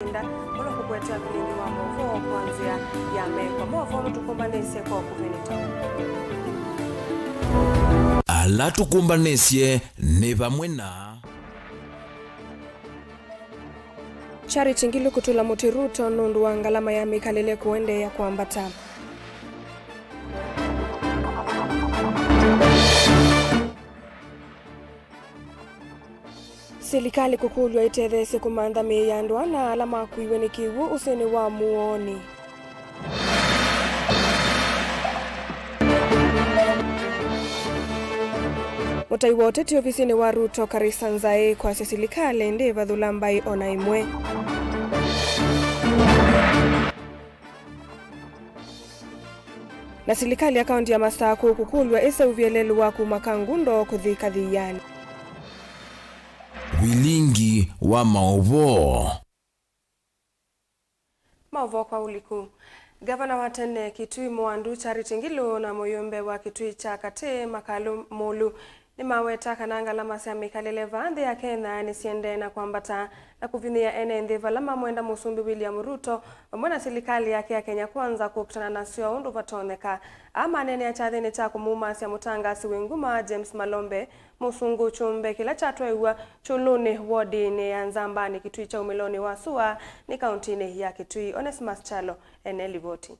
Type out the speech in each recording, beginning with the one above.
Mwana kukuetea Vilingi wa Mauvoo kuanzia ya Mei kwa Mauvoo tukumbanisye kwa kuvenita. Ala tukumbanisye ni vamwe na Charity Ngilu kutula Mutiruto nundu wa ngalama ya mikalele kuende ya kuambata. Serikali kukulwa itethese kumanda meyandwa na alama kuiwe ni kiwu useni wa muoni. Mutai wote ti ofisini wa Ruto karisanzae kwa serikali ndeva dhulambai ona imwe. Na serikali ya kaunti ya Masaku kukulwa isa uvyelelu wa kumakangundo kuthika dhiyani. Vilingi wa Mauvoo. Mauvoo kwa uliku. Gavana wa tene Kitui Mwandu Charity Ngilu na muyumbe wa Kitui cha Kate Makalu Molu ni maweta kananga lama sia mikalele vande ya Kenya ni siende na kuambata na kuvinia ene ndeva lama mwenda Musumbi William Ruto mwena serikali yake ya Kenya kwanza kukutana na sio undu vatoneka ama nene ya chathini cha kumuma sia mutanga siwinguma James Malombe musungu chumbe kila chatwewa chuluni wodi ni anzamba ni Kitui cha umiloni wa Sua ni kauntini ya Kitui. Onesmus Chalo eneli voti.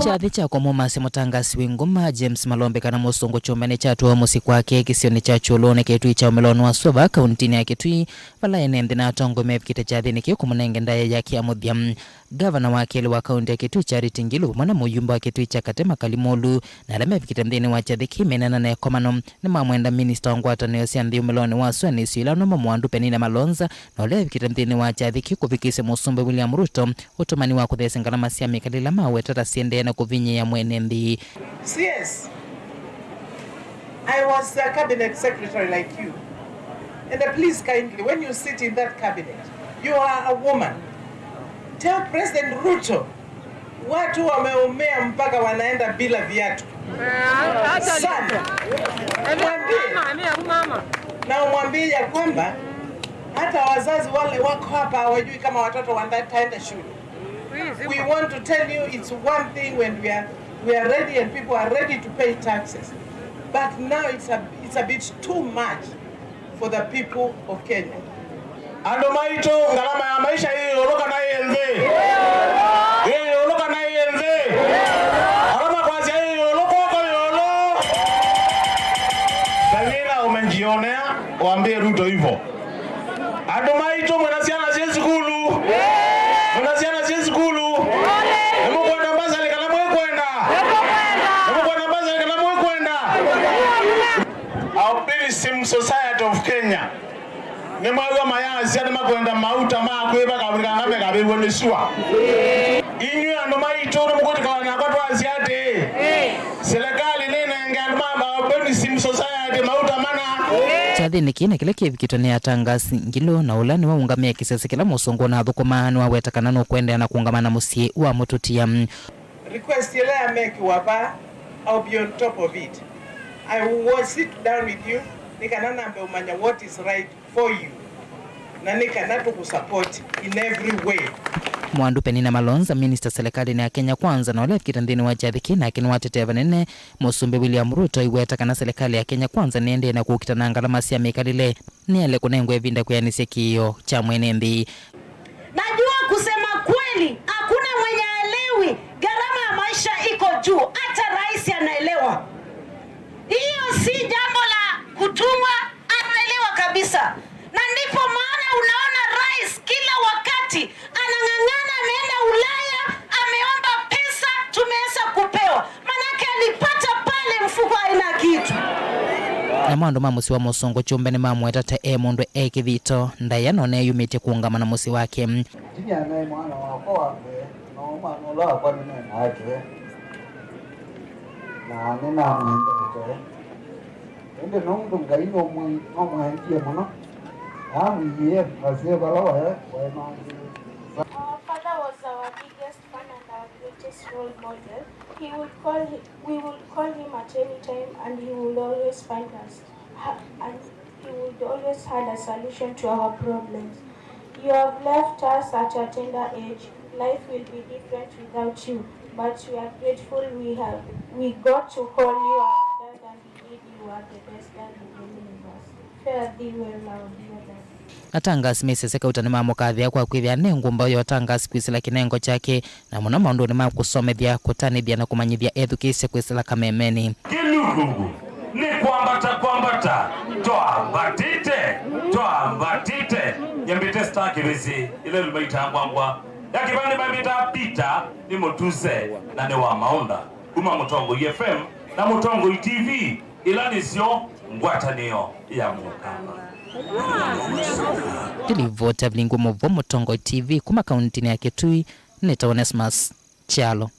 Chathi cha kwa mumasi mutangasi winguma James Malombe kana musungu chumbani chatuwa musiku wake kisioni cha chulone Kitui cha umelonu wa Suva kauntini ya Kitui vala enendi na atongo mefkite chathi nikiyo kumunenge ndaye ya kia mudhiam. Gavana wakili wa kaunti ya Kitui Charity Ngilu mwana muyumba wa Kitui cha Kate Makalimolu na alamefkite mdhini wa chathi kimenana na komano ni mamwenda minister wangwata neosia ndi umeloni wa Sua ni suila no mamuandu Penina Malonza na olefkite mdhini wa chathi kikuvikise Musumbi William Ruto utumani wa kuthesi ngalama siya mikalila mawe tata siende na kuvinye ya mwenendi. Yes, I was a cabinet secretary like you. And please kindly, when you sit in that cabinet, you are a woman. Tell President Ruto, watu wameumea mpaka wanaenda bila viatu. Sana. Na umwambie ya kwamba hata wazazi wale wako hapa hawajui kama watoto wataenda shule. We want to tell you it's one thing when we are ready and people are ready to pay taxes. But now it's a bit too much for the people of Kenya. Ando maito ngalama ya maisha hii oloka na yenze. Hii oloka na yenze. Alama kwa hii oloko kwa yolo. Tawila umenjionea waambie Ruto hivyo. Ando maito mwanasiana si skulu. Mwanasiana si skulu. Nemo kwenda mbasa le kala mwe kwenda. Nemo kwenda mbasa le kala mwe kwenda. Our Pilgrim Society of Kenya. Nemawa maya siya nema kwenda mauta ma kweba kabika ngabe kabe wone Sua. Inyu ando maito no mukoti kana kwatwa asiate. Serikali nene ngalma Pilgrim Society mauta mana. Chathi nikine kile kivikitone atangasi Ngilu na ulani wa ungamia kisese kila musongo na thukumanu wa wetakana no kwenda na kuungamana musie wa mututia. Request ile I make wapa, I'll be on top of it. I will sit down with you. Nikanana ambe umanya what is right for you. Na nikanatu kusupport in every way. Mwandu Penina Malonza minister serikali na Kenya kwanza na wale kitandini wa chathi kina kinwatete vanene Musumbi William Ruto iweta kana serikali ya Kenya kwanza niende na kukitana ngalama sia mikalile ni ale kunengwe vinda kuyanise kiyo cha mwenendi. Najua kusema kweli hakuna mwenye elewi gharama ya maisha iko juu, hata rais anaelewa. Hiyo si jambo la kutumwa, anaelewa kabisa. Na ndipo maana unaona rais kila wakati anang'ang'ana, ameenda Ulaya, ameomba pesa, tumeweza kupewa. Manake alipata pale mfuko haina kitu. Na mwando mamusi wa musongo chumbe ni mamweta ta mundu kithito ndayano ne yumite kuungama na musi wake. Tinya nae mwana wako wake no mwana la kwa nene ake. Na nena mwende ende no mtu ngai no mwendia mwana. Father was our biggest fan and our greatest role model. We would call him at any time and he would always find us. And he would always have a solution to our problems. You have left us at a tender age. Life will be different without you, but we are grateful we got to call you our dad, and indeed you are the best dad in the universe. Fare thee well now, dear dad. Atangasi meseseka utanima mukathia kwa kwithia nengo mbayo atangasi kwisila kinengo chake na muna maundu ni ma kusomethia kutanithia na kumanyithia education kwisila kamemeni kilugu ni kwambata toa batite nyambite staki bisi ile lumaita ngwangwa yakibani babita pita ni motuse na ne wa maunda kuma Mutongo FM na Mutongo TV ilani sio ngwatanio ya mukama Tilivota Vilingi Mauvoo Mutongo TV kuma kauntini ya Kitui neta Onesmus Chalo.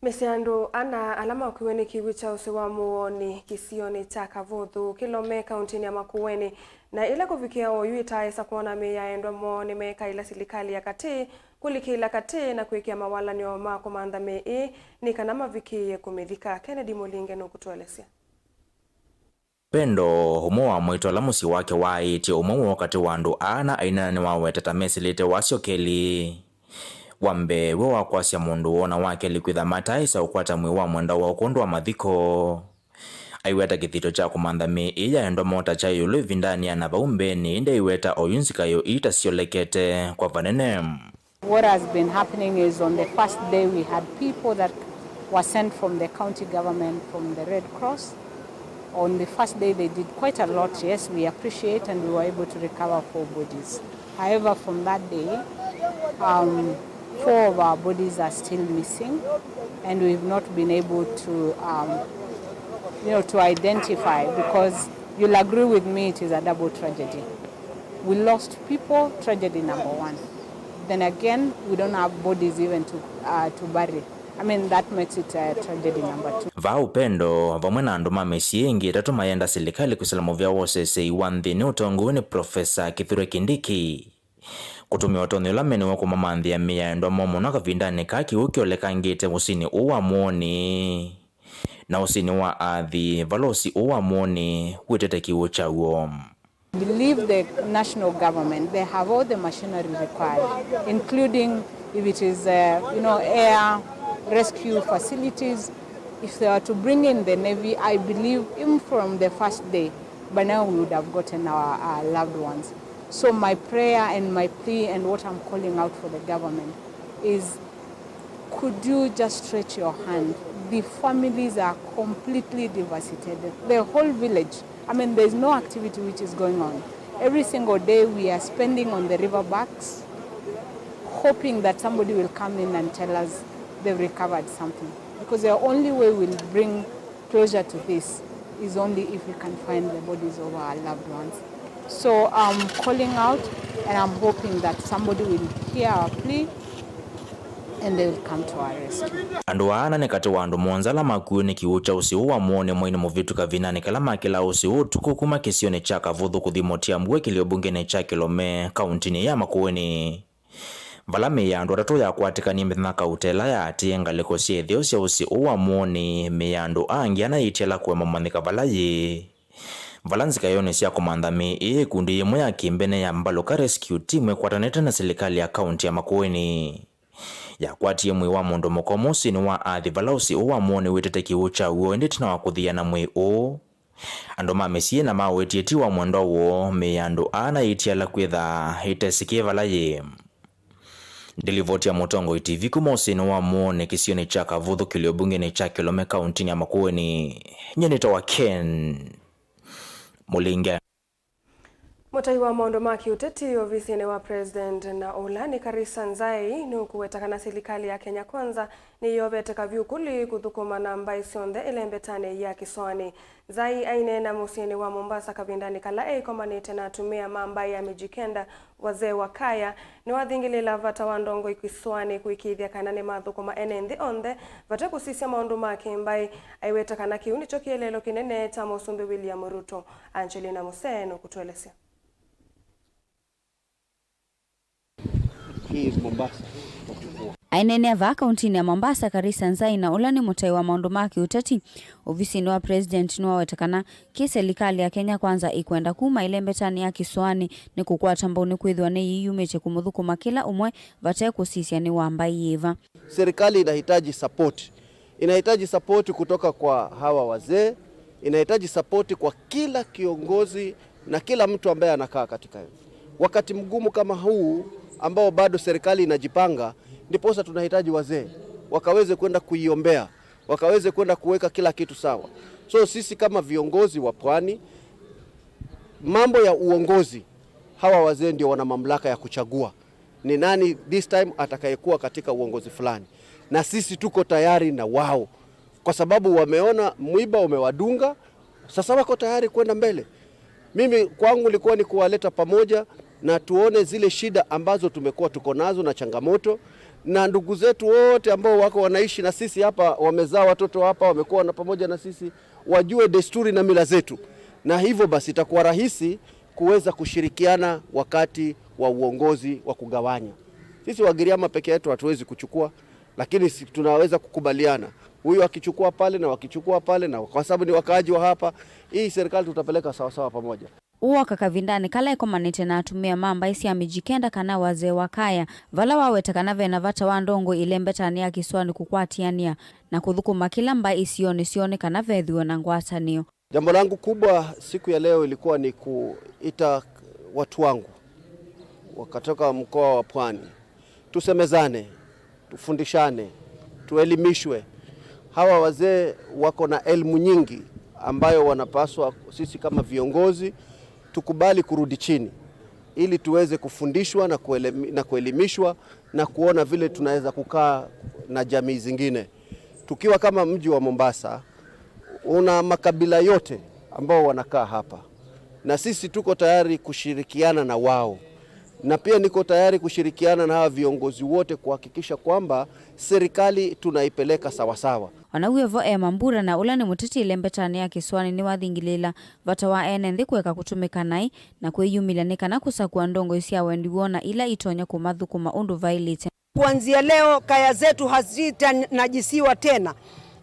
Mesiando ana alama kuweni kiwi cha usiwa muoni kisioni cha Kavuthu kilome kauntini ya Makueni na ila kufikia oyu itaesa kuona meyaendwa muoni meka ila silikali ya kati kulikila kati na kuikia mawala ni oma kumanda mei ni kanama vikiye kumithika. Kennedy Molinge no kutuelesia. Pendo humoa mwito la musi wake waiti umomo wakati wandu ana aina ni waweteta mesilite wasiokeli wambe wewa kwasya mundu wona wake likwitha mataisa ukwata mwi wa mwenda wa ukundu wa mathiko aiweta kithito cha kumantha mi iya endo mota cha yulu vindani ya navaumbeni inde iweta oyunzikayo ita siolekete kwa vanene. What has been happening is on the first day we had people that were sent from the county government, from the Red Cross. On the first day they did quite a lot, yes, we appreciate, and we were able to recover 4 bodies. However, from that day, 4 of our bodies are still missing, and we've not been able to, to identify, because you'll agree with me it is a double tragedy. We lost people, tragedy number 1. Then again, we don't have bodies even to bury. I mean, that makes it a tragedy number 2. Va upendo vamwe na andu mamesiengi tatu mayenda silikali kusalamu vya wosese iwanthi ni utongo ni Profesa Kithure Kindiki kutumia otonyo la meni wako mamandhi ya miya endo momo na kavindani kaki uki olekangite usini uwa mwoni na usini wa adhi valosi uwa mwoni witete kiwo cha uo. I believe the national government, they have all the machinery required, including if it is, air rescue facilities. If they were to bring in the Navy, I believe even from the first day, by now we would have gotten our loved ones. So my prayer and my plea and what I'm calling out for the government is, could you just stretch your hand? The families are completely devastated. The whole village, I mean, there's no activity which is going on. Every single day we are spending on the riverbacks, hoping that somebody will come in and tell us they've recovered something. Because the only way we'll bring closure to this is only if we can find the bodies of our loved ones. So I'm calling out, and I'm hoping that somebody will hear our plea and they will come to our rescue. Andu ana ne kati wandu monzala makuuni kiucha usiu wa mwone mwini muvitu kavinani kalama kila usiu tukukuma kisione cha Kavuthu kuthimotia mbue kiliobungene cha Kilome kauntini ya Makueni. Valame ya andu ratu ya kuatika ni mithina kautela ya atienga liko siethio sia usiu wa mwoni meyandu angi anaitela kuwe mamandhika valaye. Valanzika yone siya kumandha mii kundi yemo ya kimbene ya Mbaloka Rescue Team kwatanete na serikali ya kaunti ya Makueni. Ya kwati mwi wa mundu mokomosi ni wa athi valausi uwa mwone witete kiucha uoende na wakuthia na mwi u. Ando mamesie na mawetieti wa mwendo uo meyandu ana itiala kwitha itesikie valaye. Delivoti ya Mutongo TV kumosi ni wa mwone kisioni cha Kavuthu kiliobungene cha Kilome kauntini ya Makueni. Nyenito wa Ken Molinge. Mutai wa maondo maki uteti ofisini wa president na Olani Karisa Nzai ni kuwetakana serikali ya Kenya Kwanza ni yoveteka vyukuli kuthukuma na mbaisionde ilembetane ya Kiswani. Nzai aine na musini wa Mombasa kavindani kala komanite na tumia mambai ya mijikenda wazee wa kaya ni wathingilila vata wandongo Kiswani kuikithia kanane mathukuma enendi onde vata kusisia maondo maki mbai aiwetakana kiuni chokielelo kinene ta Musumbi William Ruto. Angelina Museno kutuelezea. ainene ava kauntini ya Mombasa Karisa Nzai na ulani mutai wa maundu maki uteti ofisi wa president nwa wetakana serikali ya Kenya kwanza ikwenda kuma ile mbetani ya Kiswani ni kukwata mboni kwithwa ni yiyumeche kumuthukuma kila umwe vate kusisia ni wambai yiva. Serikali inahitaji support. Inahitaji support kutoka kwa hawa wazee, inahitaji support kwa kila kiongozi na kila mtu ambaye anakaa katika wakati mgumu kama huu ambao bado serikali inajipanga. Ndiposa tunahitaji wazee wakaweze kwenda kuiombea, wakaweze kwenda kuweka kila kitu sawa. So sisi kama viongozi wa pwani, mambo ya uongozi, hawa wazee ndio wana mamlaka ya kuchagua ni nani this time atakayekuwa katika uongozi fulani, na sisi tuko tayari na wao kwa sababu wameona mwiba umewadunga, sasa wako tayari kwenda mbele. Mimi kwangu ilikuwa ni kuwaleta pamoja na tuone zile shida ambazo tumekuwa tuko nazo na changamoto, na ndugu zetu wote ambao wako wanaishi na sisi hapa, wamezaa watoto hapa, wamekuwa na pamoja na sisi, wajue desturi na mila zetu, na hivyo basi itakuwa rahisi kuweza kushirikiana wakati wa uongozi wa kugawanya. Sisi Wagiriama peke yetu hatuwezi kuchukua, lakini tunaweza kukubaliana. Huyu akichukua pale na wakichukua pale, na kwa sababu ni wakaaji wa hapa, hii serikali tutapeleka sawa sawa pamoja. Uwa kakavindani kala ikomanite na atumia mamba isi ya mijikenda kana wazee wakaya vala wawetakana vena vata wandongo ile mbetani ya Kiswani kukwatiania na kuthukuma kila mba isione kana vethiwa na ngwatanio. Jambo langu kubwa siku ya leo ilikuwa ni kuita watu wangu wakatoka mkoa wa Pwani, tusemezane, tufundishane, tuelimishwe. Hawa wazee wako na elimu nyingi ambayo wanapaswa sisi kama viongozi tukubali kurudi chini ili tuweze kufundishwa na kuelimishwa na kuona vile tunaweza kukaa na jamii zingine. Tukiwa kama mji wa Mombasa, una makabila yote ambao wanakaa hapa, na sisi tuko tayari kushirikiana na wao, na pia niko tayari kushirikiana na hawa viongozi wote kuhakikisha kwamba serikali tunaipeleka sawa sawa. Wanauyevo mambura na ulani muteti ile mbetani ya Kiswani ni wathingilila vata wa enenthi kuweka kutumika nai na kwiyumilanika na kusakua ndongo isia wendiwona ila itonya kumathukuma undu vailite. Kuanzia leo kaya zetu hazitanajisiwa tena.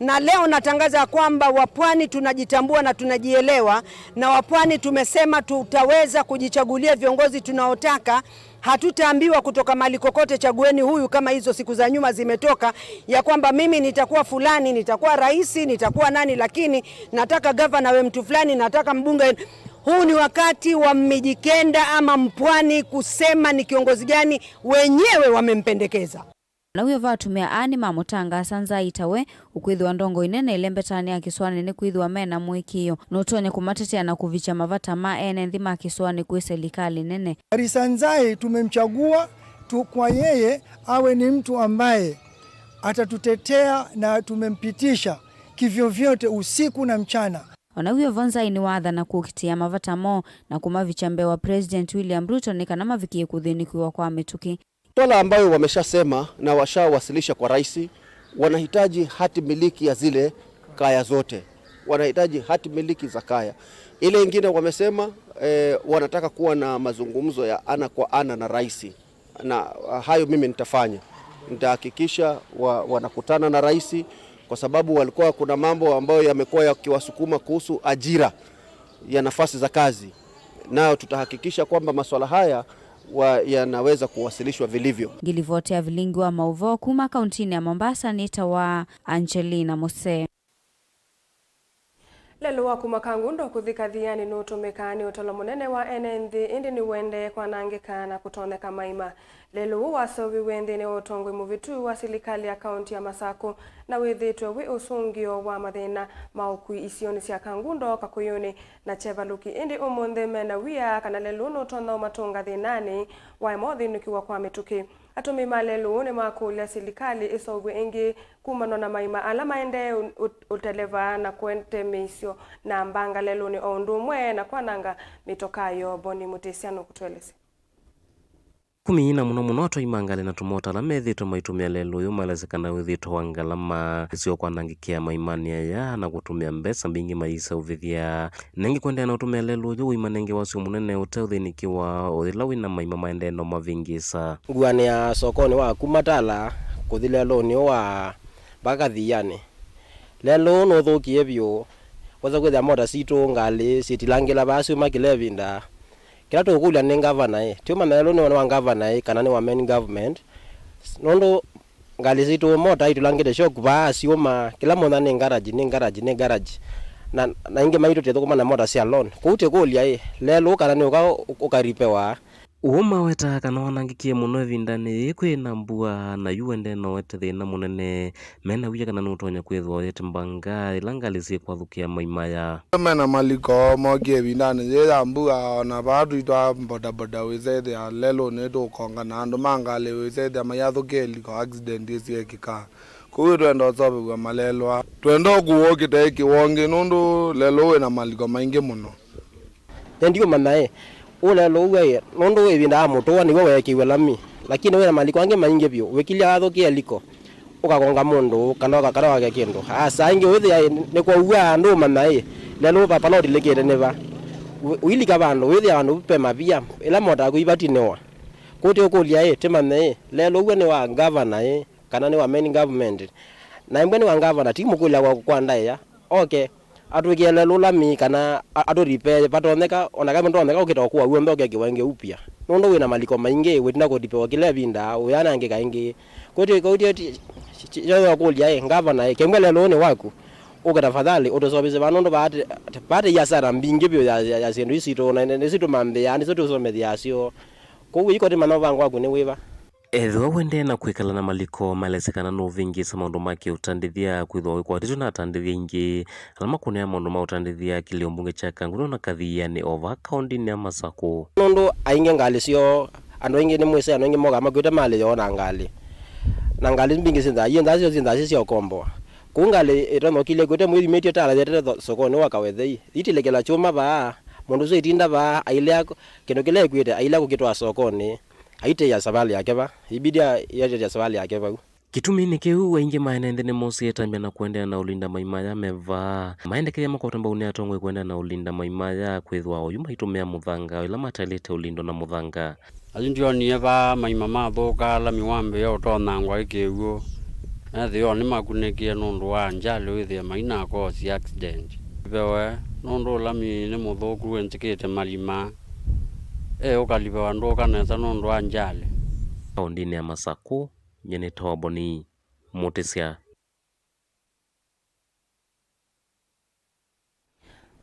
Na leo natangaza kwamba Wapwani tunajitambua na tunajielewa, na Wapwani tumesema tutaweza kujichagulia viongozi tunaotaka. Hatutaambiwa kutoka mali kokote chagueni huyu kama hizo siku za nyuma zimetoka ya kwamba mimi nitakuwa fulani, nitakuwa rais, nitakuwa nani, lakini nataka gavana we mtu fulani, nataka mbunge. Huu ni wakati wa Mijikenda ama Mpwani kusema ni kiongozi gani wenyewe wamempendekeza. Na huyo vatumia ani mamutanga sanza itawe ukwidhi wa ndongo inene ile mbetani ya Kiswani ni kwidhi wa mena mwikio nutonye kumatetea na kuvicha mavata maene nthima Kiswani kwe serikali nene. Karisa Nzai tumemchagua kwa yeye awe ni mtu ambaye atatutetea na tumempitisha kivyo vyote usiku na mchana. Ona huyo Vonzai ni wadha na kukitia mavata mo na kumavicha mbewa President William Ruto ni kanama vikie kuthinikiwa kwa metuki. Swala ambayo wameshasema na washawasilisha kwa rais, wanahitaji hati miliki ya zile kaya zote. Wanahitaji hati miliki za kaya. Ile ingine wamesema wanataka kuwa na mazungumzo ya ana kwa ana na rais. Na hayo mimi nitafanya. Nitahakikisha wanakutana na rais kwa sababu walikuwa kuna mambo ambayo yamekuwa yakiwasukuma kuhusu ajira ya nafasi za kazi. Nao tutahakikisha kwamba masuala haya yanaweza kuwasilishwa vilivyo. Gilivotea Vilingi wa Mauvoo kuma kauntini ya Mombasa nita wa Angelina Mose. Lelo wa kumakangundo kuthika thiani nutumikani utolo munene wa enenthi indi ni wende kwa nangika na kutoneka maima. Lelo wasovi wende ni utongwe muvitu wa serikali ya kaunti ya Masako na withitwe wi usungio wa mathina maukui isioni cia kangundo kakuyuni na chevaluki indi umunthe mena wia kana lelo nutonao matunga thinani wa emothinukiwa kwa mituki. Atumi malelu ni makulia serikali isogwe ingi kumano na maima ala maende uteleva na kuente misio na mbanga lelu ni ondumwe na kwananga mitokayo Boni Mutesiano kutueleze. Kumiina muno toimangale na tumota la methito maitumia lelu yumalezekana withito wangalama sio kwanangikia maimani ya na kutumia mbesa mbingi maisa uvithia nengi kwenda na utumia lelu yu imanenge wasio munene uteuthinikiwa uthilawi na maima maendeno mavingisa nguane ya sokoni wa kumatala kuthi lelo ni wa bakathiane lelo no thukie bio waza kwetha moda situ ngali sitilangila basi makilevinda kila tukulia ni governor tuma lelo ni wa governor kana ni wa main government nondo ngali situ moda itulangile shock basi uma kila mona ni garage na inge maito teto kuma na moda si alone kuute kulia lelo kana ni ukaripewa Uuma weta kana wanangikie muno vindani kwina mbua na yuende no wete thina munene mena wiya kana nutonya kwithwa yete mbanga ilangalisi kwathukia maimaya mena maliko mogie vindani zera mbua na badu itwa boda wizede lelo neto konga na andu mangale wizede mayathuke liko accident isi ekika kuwe twenda sobe kwa malelwa twenda kuwoki teki wonge nundu lelo we na maliko maingi muno ndio manae ule lowe nondo ebinda moto ni wewe kiwelami lakini wewe maliko ange mainge bio wekilia athokia liko ukagonga mundu kana wake kindu asa inge wewe ne kwa uwa ndo manae lelo papa no dilekere neva wili kabando wewe anu pema bia ila moda kuibatinewa kote okolia temane lelo wewe ni wa governor kana ni wa main government na mbweni wa governor timu kula kwa ndaya okay atukiele lulami kana atoripe patoneka onaka ndoneka ukitokuwa uwe mboge kiwenge upya nondo wina maliko mainge wetina kodipe kile binda uyana nge kainge koti yo kulia ngavana kemwele lone waku ukatafadhali utosobeze banondo baate yasara mbinge byo ya zindu isito na isito mambe yani soto somedi asio ko iko de manova ngwaku ne weva Ethiwa wende na kwikala na maliko malesekana no vingi sa maundu make utandithia kwithwa wikwatitu na atandithia ingi alama kunea maundu ma utandithia kiliombunge cha Kanguno na kathia ni over county ni Masako nondo ainge ngali sio ando inge ni mwese ando inge moga makwita mali yona ngali na ngali mbingi sinda yenda sio kombo kungali etono kile kwete mwili metio tala yete sokoni wakawethei itilekela chuma ba mundu zo itinda ba aile kino kile kwete aile kukitwa sokoni aite ya sabali yake ba ibidia ya sabali yake ba kitumi ni kiu waingi maenende ne mosi etambia na kuendea na ulinda maimaya meva maendekeria makotamba unia tongwe kuendea na ulinda maimaya kwithwa oyuma itumia muthanga ila matalete ulindo na muthanga alindio ni eva maimama boka la miwambe yo tonangwa ikiuo athio ni makunekie nundu wa njali withia maina cause accident bewe nundu lami ni muthuku entikite malima ukalipe wandu kaneza nundu wa njali kaundini ya Masako nyene toboni mutesia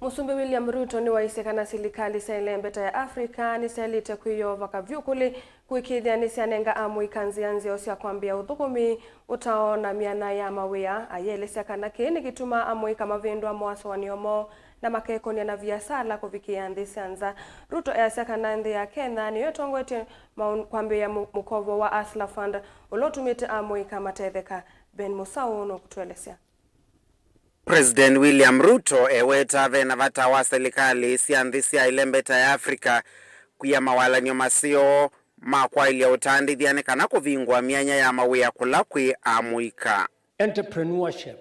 Musumbi William Ruto ni waisekana silikali sa ilembeta ya Afrika ni selite kuyova kavyukuli kuikithia ni sianenga amu ikanzianzi osia kwambia uthukumi utaona miana ya mawea ayelesya kana kini kituma amu ikamavindwa mwaso waniomo na makekonia na viasala kuvikia nthi sianza Ruto easakana nthi ya Kenya ni yotongwete kwambia mukovo wa Asla Fund ulotumite amu ikamatetheka Ben Musau no kutuelesya President William Ruto eweta vena vata wa serikali sianthi sia ilembeta ya Afrika kuya mawalanyo masio makwaili ya utandithiane kana kuvingwa mianya ya mawea kulakwi amuika. Entrepreneurship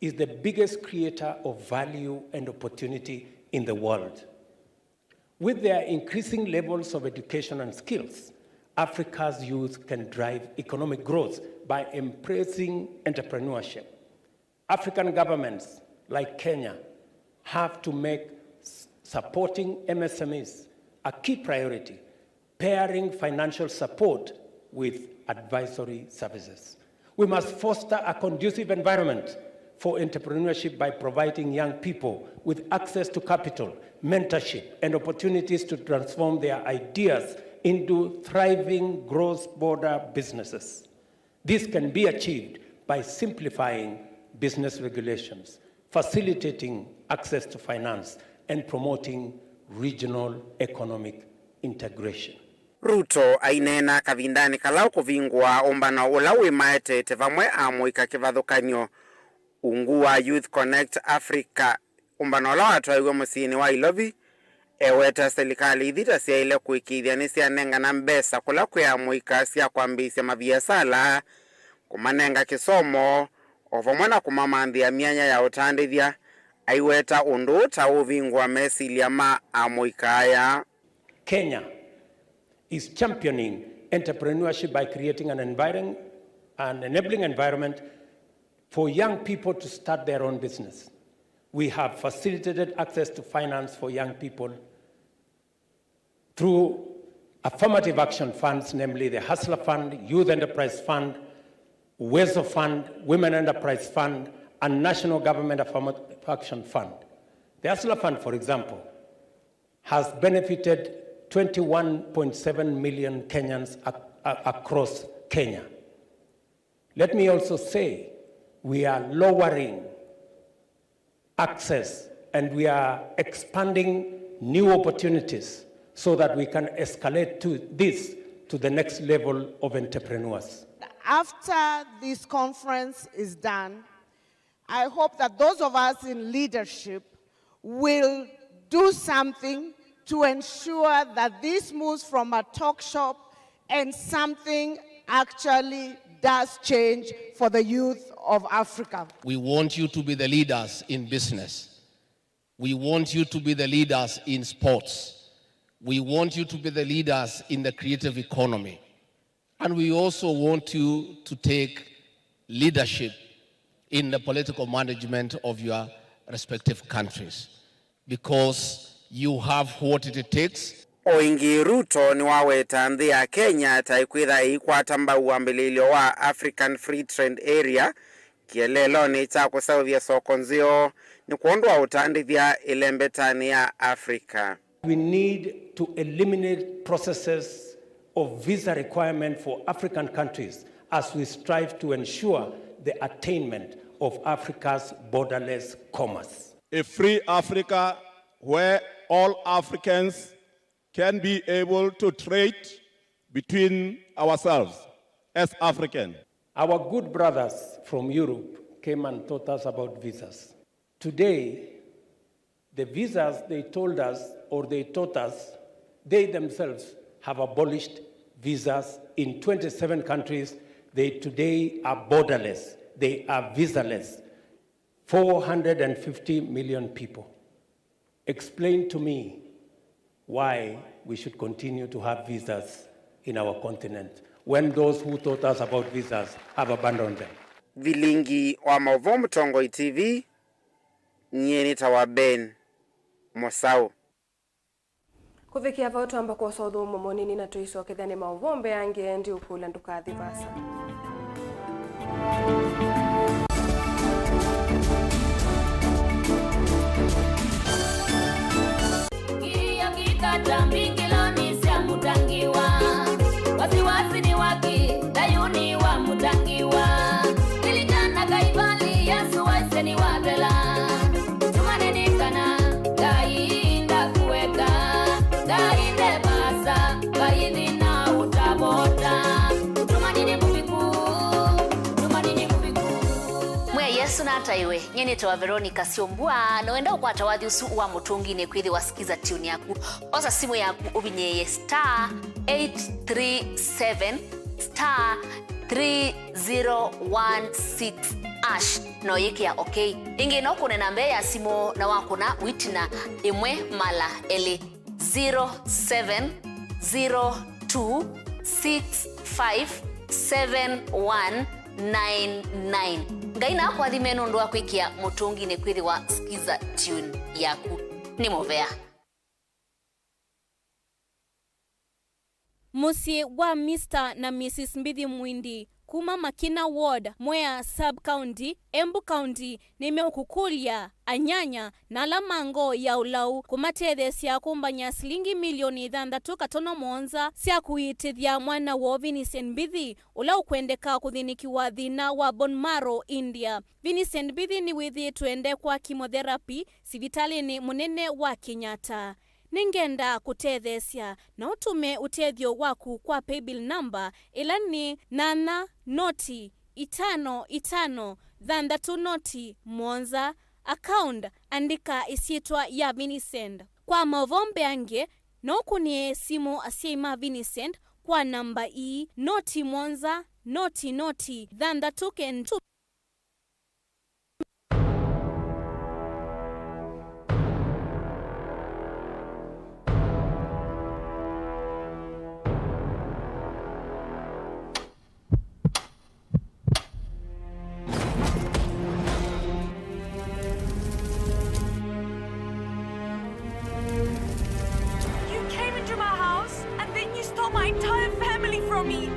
is the biggest creator of value and opportunity in the world. With their increasing levels of education and skills, Africa's youth can drive economic growth by embracing entrepreneurship. African governments like Kenya have to make supporting MSMEs a key priority, pairing financial support with advisory services. We must foster a conducive environment for entrepreneurship by providing young people with access to capital, mentorship, and opportunities to transform their ideas into thriving cross-border businesses. This can be achieved by simplifying business regulations, facilitating access to finance, and promoting regional economic integration. Ruto ainena kavindani kalau kuvingwa ombana ulawi maete vamwe amuika kivathukanyo ungua Youth Connect Africa ombana ulawa atwaiwe musini wa Ilovi eweta serikali ithita sia ile kuikithia ni sianenga na mbesa kula kwi amuika sia kwambisya maviasala kumanenga kisomo ovamwana kumamanthia mianya ya utandithia aiweta undu ta uvingwa mesilia ma amuikaya. Kenya is championing entrepreneurship by creating an an enabling environment for young people to start their own business. We have facilitated access to finance for young people through affirmative action funds, namely the Hustler Fund, Youth Enterprise Fund, Uwezo Fund, Women Enterprise Fund, and National Government Affirmative Action Fund. The Hustler Fund, for example, has benefited 21.7 million Kenyans across Kenya. Let me also say, we are lowering access and we are expanding new opportunities so that we can escalate to the next level of entrepreneurs. After this conference is done, I hope that those of us in leadership will do something to ensure that this moves from a talk shop and something actually does change for the youth of Africa. We want you to be the leaders in business. We want you to be the leaders in sports. We want you to be the leaders in the creative economy. And we also want you to take leadership in the political management of your respective countries, because you have what it takes. Oingi Ruto ni waweta nthi ya Kenya taikwitha ikwata mbau wambililio wa African Free Trade Area kielelo ni cha kusawia soko nzio ni kuondoa utandithia ilembetani ya Afrika. We need to eliminate processes of visa requirement for African countries as we strive to ensure the attainment of Africa's borderless commerce. A free Africa where all Africans can be able to trade between ourselves as Africans. Our good brothers from Europe came and taught us about visas. Today, the visas they told us or they taught us, they themselves have abolished visas in 27 countries. They today are borderless. They are visaless. 450 million people. Explain to me why we should continue to have visas in our continent when those who taught us about visas have abandoned them. Vilingi wa Mauvoo Mtongo TV, Nyeni tawa Ben Mosau. Kufikia voto ambako sodhu mumonini na tuiso kithani Mauvoo mbeange ndi ukula ndukathi vasa. Tambingiloni sia mutangiwa wasiwasi ni waki dayuni wa mutangiwa ilikana kaibali Yesu waise ni wabela tumaneni kana gainda kuweka gainde basa gaindi na utabota tumanini kubiku mwe Yesu na ataiwe nyeni tawa Veronica Siombua no enda ukwata wathi usu wa mutungi ne kwithi wasikiza tune yaku osa simu yaku ubinyeye *837 *3016 ash no yikia okay ingi no kunena mbe ya simu na wakuna witina imwe mala eli 0702657199 ngaina kwa thimeno ndo akwikia mutungi ne kwithi wa skiza tune yaku ni movea Musie wa Mr. na Mrs. Mbithi Mwindi kuma Makina Ward, Mwea Sub-County, Embu County, nimeukukulia anyanya na lamango ya ulau kumathethe cia kumbanya silingi milioni 6.7 cia kuitithia mwana wa Vincent Mbithi ulau kwendeka kuthinikiwa thina wa bone marrow India. Vincent Mbithi ni withitwende kwa chemotherapy sivitalini munene wa Kenyatta. Ningenda kutethesia na utume utethio waku kwa paybill number ilani 855 account andika isiitwa ya Vincent. Kwa Mauvoo mbeange na ukunie simu asiima Vincent kwa namba hii noti 1 for me.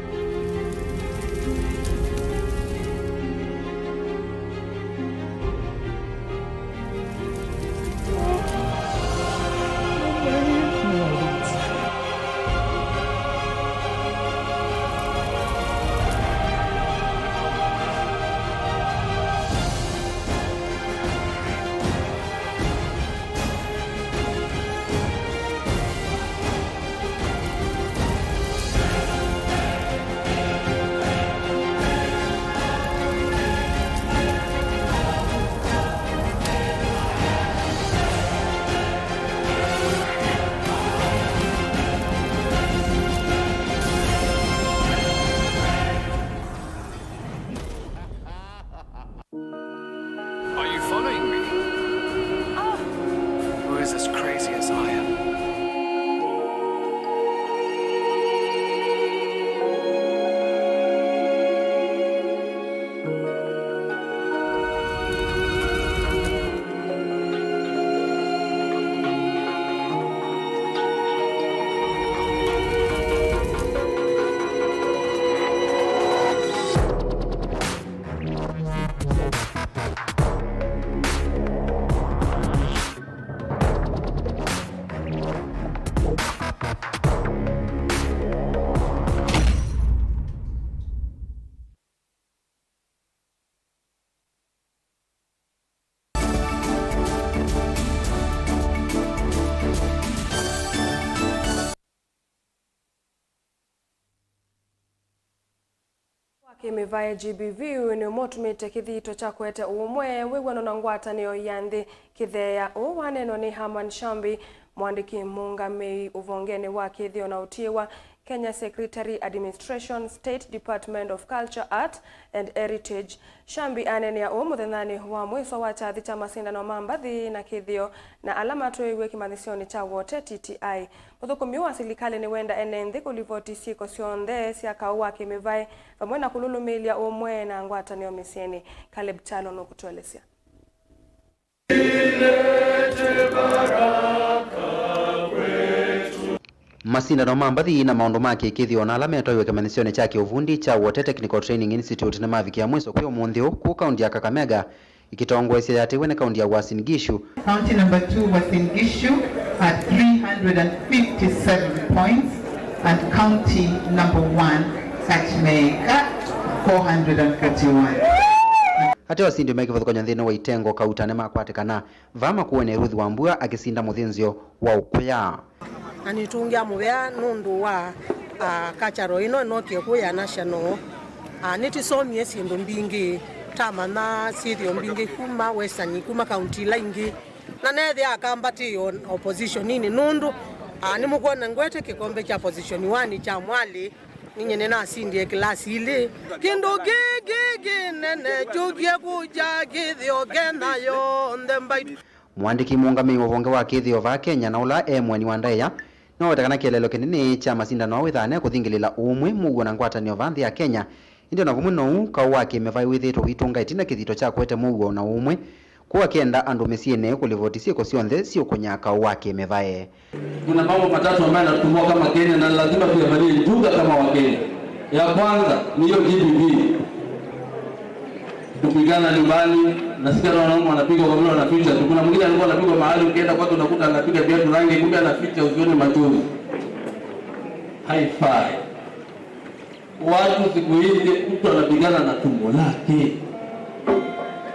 Are you following me? Who is as crazy as I am? Kimivae GBV ni motumite kithito cha kwete umwe wigwano na ngwatanio ya nthi kithea uwaneno ni Herman Shambi mwandiki muungamei uvongeni wa kithio na utiwa Kenya Secretary Administration State Department of Culture, Art and Heritage. Shambi anenea muthethani wa mwiso wa chathi cha masindano mambathi na kithio na alama tuiwe kimathisioni cha wote TTI. Muthukumi wa serikali ni wenda enenthi kulivoti siko sionthe cia kauwa kimivae vamwe na kululumilia umwe na ngwatanio misieni. Caleb Chalo no kutuelezea. Masindano mambathi na maundu make kithio na alama yatoiwe kimathisioni cha kiuvundi cha Water Technical Training Institute na mavikia mwiso kwa umuthi ku kaunti ya Kakamega ikitongwesya yatiwe na kaunti ya Uasin Gishu. County number 2 Uasin Gishu at 357 points and county number 1 Kakamega 431. Hati wasindi mekivotho kwa nthini wa itengo kautane makwatikana vama kuwene Ruthi Wambua akisinda muthinzio wa ukwya. Anitungia muvea nundu wa kacharo ino nokie kuya national nitisomie sindu mbingi tamana sirio mbingi kuma western kuma county laingi na nethe akambati opposition nini nundu nimukona ngwete kikombe cha position 1 cha mwali ninye na sindie klasi ile kindu gigi nene jugie kuja githio gena yo ndembai. Mwandiki muungamei wa vonge wa kithio va Kenya na ula mweni wa Ndaya no wetakana kielelo kinini cha masindano wa withane kuthingilila umwe muguo na ngwatanio va nthi ya Kenya indio na vumwe no kauwa kimevai withitwo witunga itina kithito cha kwete muguo na umwe kuwa kenda andu misiene kulivoti siko sionthe sio kunyaka wa kimevae. Kuna mambo matatu ambayo natumbua kama Kenya na lazima tuyabalie njuga kama wa Kenya. Ya kwanza ni hiyo GBV. Kupigana nyumbani, nasikia wanaume wanapiga kwa vile wanaficha. Kuna mwingine alikuwa anapigwa mahali ukienda kwake unakuta anapiga viatu rangi kumbe anaficha usione machozi. Haifai. Watu siku hizi mtu anapigana na tumbo lake.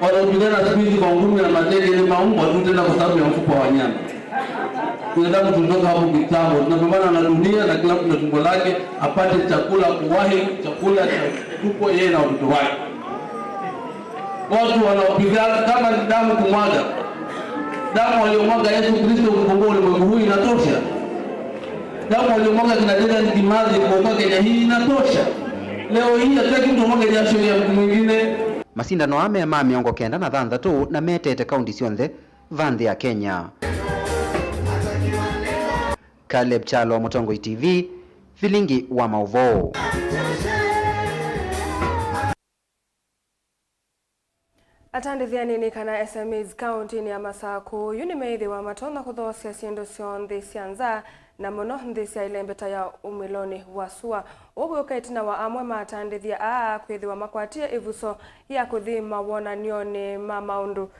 Wanapigana siku hizi kwa ngumi na mateke ni maumbo tu tena kwa sababu ya mfupa wa wanyama. Tunataka tutoka hapo kitambo. Tunapambana na dunia na kila mtu na tumbo lake apate chakula kuwahi, chakula cha tupo yeye na watoto wake. Watu wanaopigana kama ni damu kumwaga. Damu waliomwaga Yesu Kristo kukomboa ulimwengu huu inatosha. Damu waliomwaga kina Dedan Kimathi kukomboa Kenya hii inatosha. Leo hii hataki mtu mmoja jasho ya mtu mwingine. Masindano amema miongo kenda na thanthatu na metete kaunti cionthe vanthi ya Kenya. Caleb Chalo, Mutongoi TV, Vilingi wa Mauvoo. Atandithia nini kana SMEs county ni ya Masako yuni meithi wa matona kuthosya sindu cionthi cianza na muno nthisi ilembeta ya umiloni wa SUA ugu ukaitina wa amwe matandithia kwithiwa makwatie ivuso ya kuthima wonanioni maundu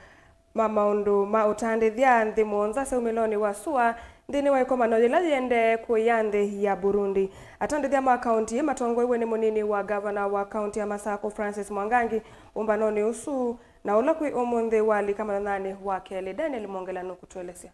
ma utandithia nthi muonza se umiloni wa SUA ndini wa ikomano yila yende kuya nthi ya Burundi. Atandithia ma kaunti matongoiwe ni munini wa gavana wa kaunti ya Masako Francis Mwangangi umbanoni usu na ula kwi umunthi wali kama nani wa Kele. Daniel Mongela nukutuelezea.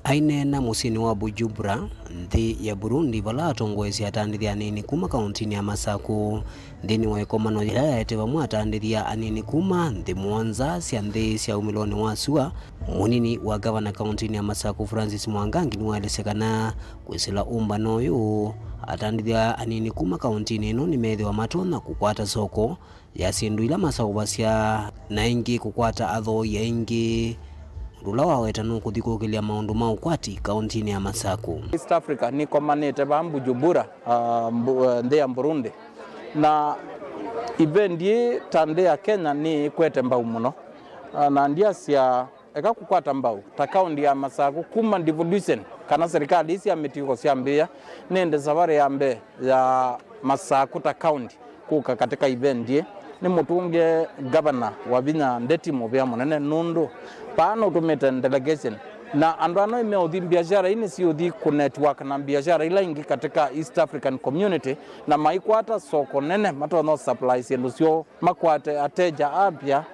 Ainena musini wa Bujumbura nthi ya Burundi vala atongwezi atandithia anini kuma kauntini ya Masako ndini wa ikomano yila yaetewa mwa atandithia anini kuma nthi muonza sia nthi sia umiloni wa SUA. Munini wa gavana kauntini ya Masako Francis Mwangangi niwaelesekana kwisila umbano yu atandithia anini kuma kauntini ino nimethiwa matona kukwata soko ya sindu ila Masako basya na ingi kukwata athoi ya ingi rula waweta nukuthikukilia maundu ma ukwati kauntini ya Masako. East Africa ni komanete ba Bujumbura nthi ya Burundi na ivendi tande ya Kenya ni kwete mbau muno na ndia sia eka kukwata mbau ta kaundi ya Masako kuma devolution kana serikali isi ya mitiko siambia nende safari ya mbe ya Masako ta kaundi kuka katika ivendi ni mutunge governor wa binya ndeti mobya munene nundu pano tumete delegation na andano imeudhi biashara ini si udhi ku network na biashara ila ingi katika East African community na maikwata soko nene matono supplies yenusio makwate ateja apya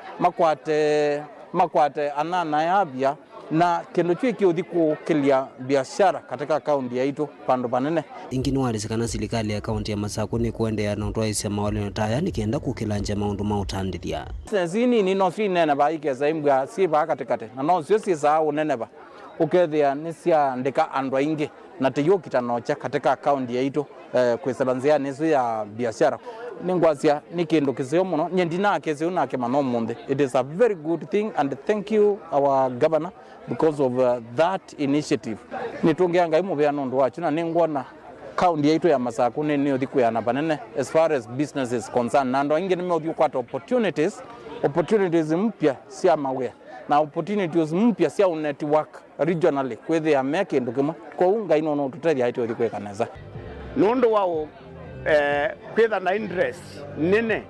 makwate anana yapya na kendo chiki udhi kukilia biashara katika kaunti ya ito pando panene. Ingini walisikana silikali ya kaunti ya Masako ni kuendea na utoa isi mawali notaya ni kienda kukilanja maundu mautandithia. Zini ni nosi neneba ikeza imbwa siba katikate na nosi sisa uneneba ukethia nisia ndeka andwa ingi na tiyo kitanocha katika kaunti ya ito kwesalanzia nisu ya biashara. Ningwasia ni kindu kisio muno nyendina kesio na kemano munde. It is a very good thing and thank you our governor because of that initiative. Nitungeanga imubya nundu wachu na ningwona kaunti yetu ya Masako ni odhiku ya nabanene as far as business is concerned na ndo ingi nimeodhiku kwa opportunities mpya sia mawea na opportunities mpya sia network regionally kwethe ya meke ndukima kwa unga ino no tutari haiti odhiku ya kaneza nundu wao kwetha na interest nene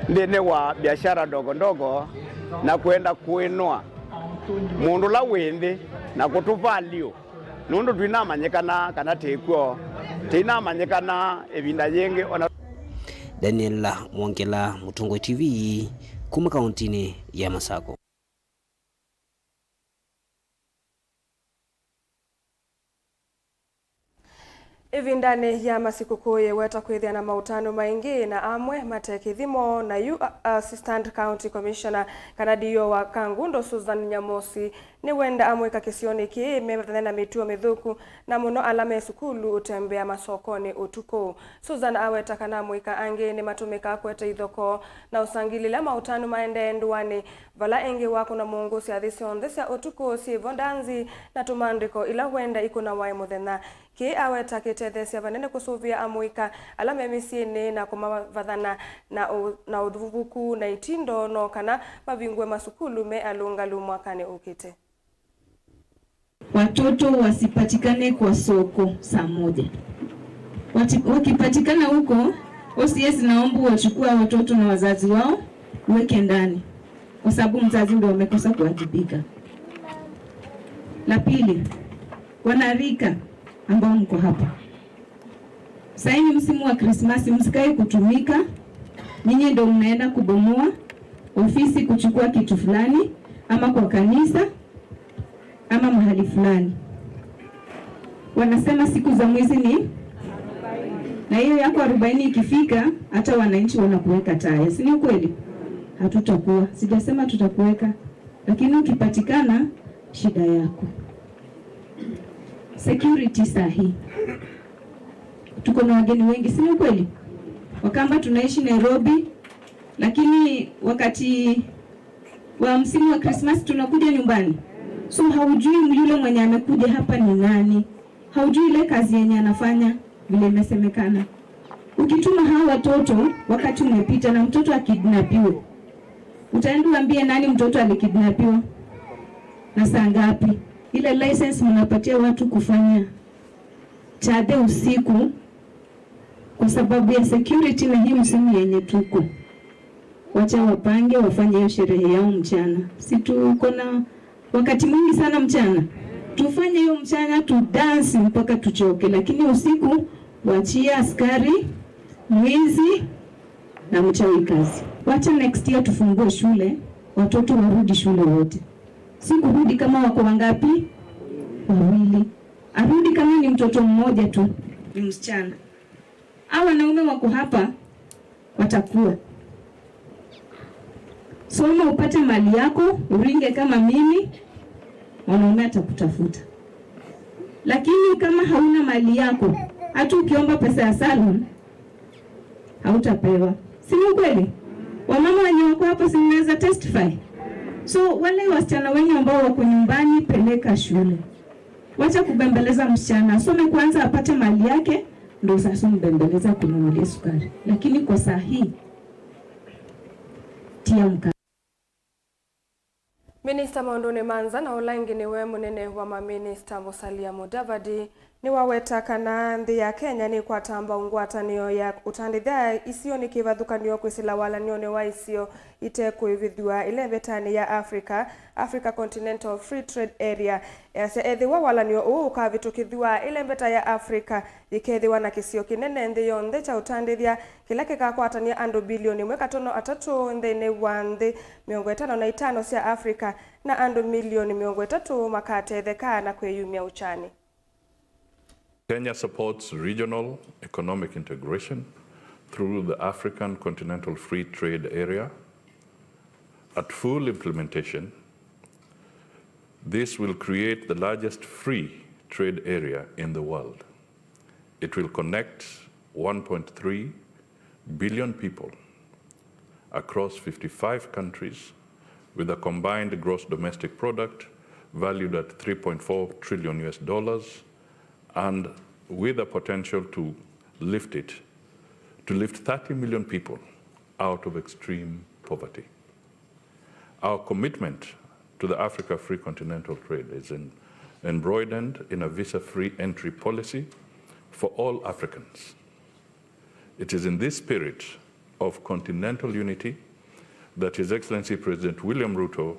ndene wa biashara dogo ndogo na kwenda kuinua mundu la windi na kutuvalio nundu twinamanyikana kana tekwo tinamanyikana evinda yengi ona. Daniel Mwongela, Mutungo TV, kuma kauntini ya Masako. Ivindane ya masikuku yeweta kwithia na mautano maingi na amwe matekithimo na Assistant County Commissioner Kanadio wa Kangundo Susan Nyamosi ni wenda amwe kakisioni ki methana mituo mithuku na muno alame sukulu utembea masokoni utuko. Susan aweta kana mwika ange ni matumika kwete ithoko na usangilila mautano maende nduani vala engi wako na mungu si athisi ondhisa utuko si vondanzi na tumandiko ila wenda ikuna wai muthena ki aweta kitethesia vanene kusuvia amwika alame misiene na kumavathana na udhuvuku na itindo no kana mavingwe masukulu me alungalu mwakane ukite. Watoto wasipatikane kwa soko saa moja. Wakipatikana huko, OCS naomba wachukua watoto na wazazi wao weke ndani kwa sababu mzazi ndio amekosa kuwajibika. La pili, wanarika ambao mko hapa. Sasa ni msimu wa Christmas, msikae kutumika. Nyinyi ndio mnaenda kubomoa ofisi kuchukua kitu fulani ama kwa kanisa ama mahali fulani. Wanasema siku za mwezi ni na hiyo yako 40 ikifika hata wananchi wanakuweka taya. Si ni kweli? Hatutakuwa. Sijasema tutakuweka. Lakini ukipatikana shida yako. Security sahi. Tuko na wageni wengi, si ni kweli? Wakamba tunaishi Nairobi, lakini wakati wa msimu wa Christmas tunakuja nyumbani. So haujui yule mwenye amekuja hapa ni nani. Haujui ile kazi yenye anafanya vile imesemekana. Ukituma hao watoto wakati umepita na mtoto akidnapiwa, utaenda uambie nani mtoto alikidnapiwa na saa ngapi? ile license mnapatia watu kufanya chade usiku kwa sababu ya security na hii msimu yenye tuko. Wacha wapange wafanye hiyo sherehe yao mchana. Si tuko na wakati mwingi sana mchana. Tufanye hiyo mchana tu dance mpaka tuchoke, lakini usiku wachia askari, mwizi na mchawi kazi. Wacha next year tufungue shule, watoto warudi shule wote. Si kurudi kama wako wangapi? Wawili. Arudi kama ni mtoto mmoja tu, ni msichana. Hawa wanaume wako hapa watakuwa. Soma upate mali yako, uringe kama mimi, wanaume atakutafuta. Lakini kama hauna mali yako, hata ukiomba pesa ya salon hautapewa. Si ni kweli? Wamama wenye wako hapa si mnaweza testify. So wale wasichana wengi ambao wako nyumbani, peleka shule. Wacha kubembeleza msichana, asome kwanza apate mali yake, ndio sasa mbembeleza kununulia sukari. Lakini kwa saa hii tia mka. Minister Maunduni Manza na Olangi niwe munene wa maminista Musalia Mudavadi ni waweta kana nthi ya Kenya ni kwatamba ungwatanio ya utandithia isio ni kivathukanio kwisila walanione wa isio itekuivithua ile vetani ya Africa Continental Free Trade Area ya ethiwa walanio uu ukavitukithua ile veta ya Africa ikethiwa na kisio kinene nthi yonthe cha utandithia kila kikakwatania andu bilioni 1.3 nthini wa nthi 55 cia Africa na andu milioni 30 makatetheka na kwiyumia uchani. Kenya supports regional economic integration through the African Continental Free Trade Area. At full implementation, this will create the largest free trade area in the world. It will connect 1.3 billion people across 55 countries with a combined gross domestic product valued at $3.4 trillion and with a potential to lift 30 million people out of extreme poverty. Our commitment to the Africa Free Continental Trade is embroidered in a visa-free entry policy for all Africans. It is in this spirit of continental unity that His Excellency President William Ruto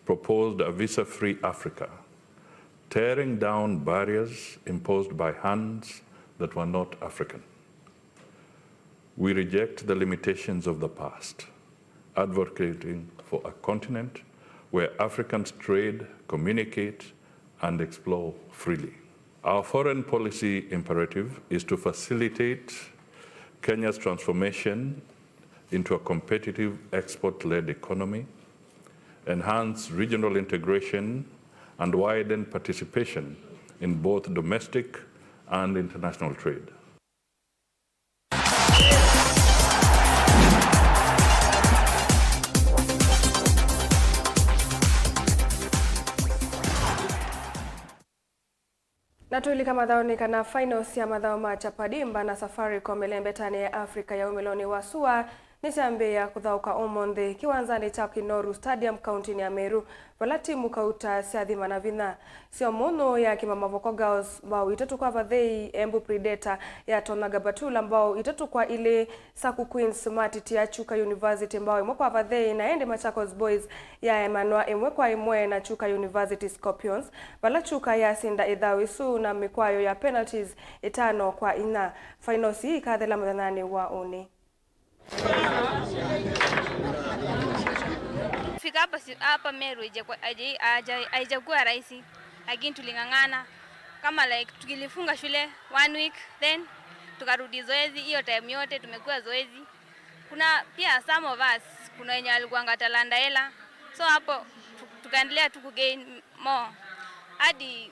proposed a visa-free Africa, tearing down barriers imposed by hands that were not African. We reject the limitations of the past, advocating for a continent where Africans trade, communicate, and explore freely. Our foreign policy imperative is to facilitate Kenya's transformation into a competitive export-led economy, enhance regional integration, and widen participation in both domestic and international trade. Natulika mathaoni kana finals ya mathao ma chapadimba na Safaricom elembetani ya Afrika ya umiloni wa sua nisambia kuthauka umonthi kiwanzani cha Kinoru Stadium kaunti ya Meru vala timu kauta siathima na vina sio muno ya Kimamavoko Girls bao itatu kwa vathei Embu Predator ya Tonaga Batula bao itatu kwa ile Saku Queens Matiti ya Chuka University bao imwe kwa vathei na Ende Machakos Boys ya Emmanuel imwe kwa imwe na Chuka University Scorpions vala Chuka ya Sinda Idhawisu na mikwayo ya penalties 5-4. Finals hii kathela muthanani wa uni. Fika hapa Meru haijakuwa rahisi, lakini tuling'ang'ana kama like tukilifunga shule 1 week then tukarudi zoezi. Hiyo time yote tumekuwa zoezi. Kuna pia some of us kuna wenye walikuwa talanta hela, so hapo tukaendelea tu kugain more hadi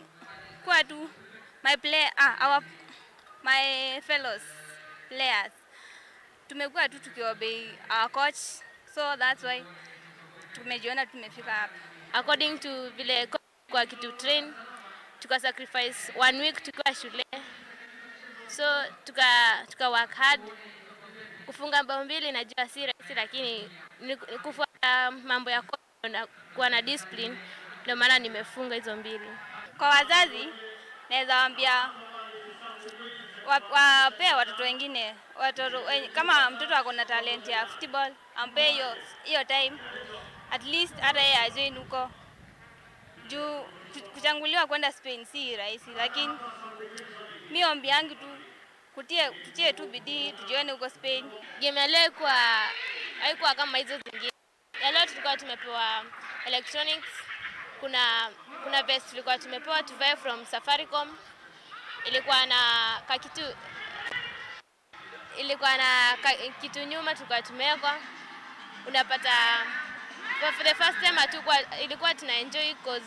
kwa tu my fellows players tumekuwa tu tukiobey our coach, so that's why tumejiona tumefika hapa. According to vile kwa kitu train tuka sacrifice 1 week tukiwa shule, so tuka work hard. Kufunga bao mbili najua si rahisi, lakini kufuata mambo ya kuwa na discipline ndio maana nimefunga hizo mbili. kwa wazazi naweza waambia wapea watoto wengine, kama mtoto ako na talent ya football ampe hiyo time, at least hata yeye ajoin huko. Juu kuchanguliwa kwenda Spain si rahisi, lakini mimi ombi yangu tu tutie tu bidii tujione huko Spain. Game ya leo haikuwa kama hizo zingine. Ya leo tulikuwa tumepewa electronics, kuna vest tulikuwa tumepewa tuvae from Safaricom. Ilikuwa na kitu nyuma tulikuwa tumewekwa. Unapata for the first time ilikuwa tuna enjoy cause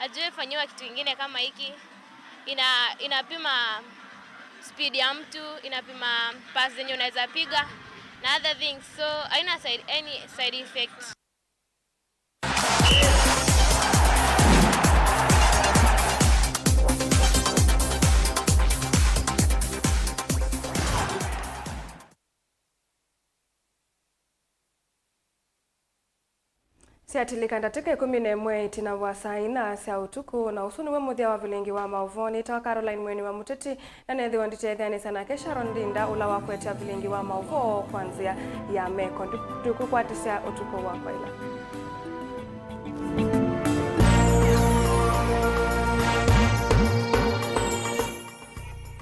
ajue fanywa kitu kingine kama hiki. Inapima speed ya mtu, inapima pass zenye unaweza piga na other things, so haina any side effect. Siatilika ndatike 11 itina wa saa 4 cia utuku na usuni we muthia wa Vilingi wa Mauvoo ni tawa Caroline mweni wa Muteti na nethi wanditethani sana kesha Rondinda ula wa kwetia Vilingi wa Mauvoo kwanzia ya meko ndikukwatisia utuku wa kwaila.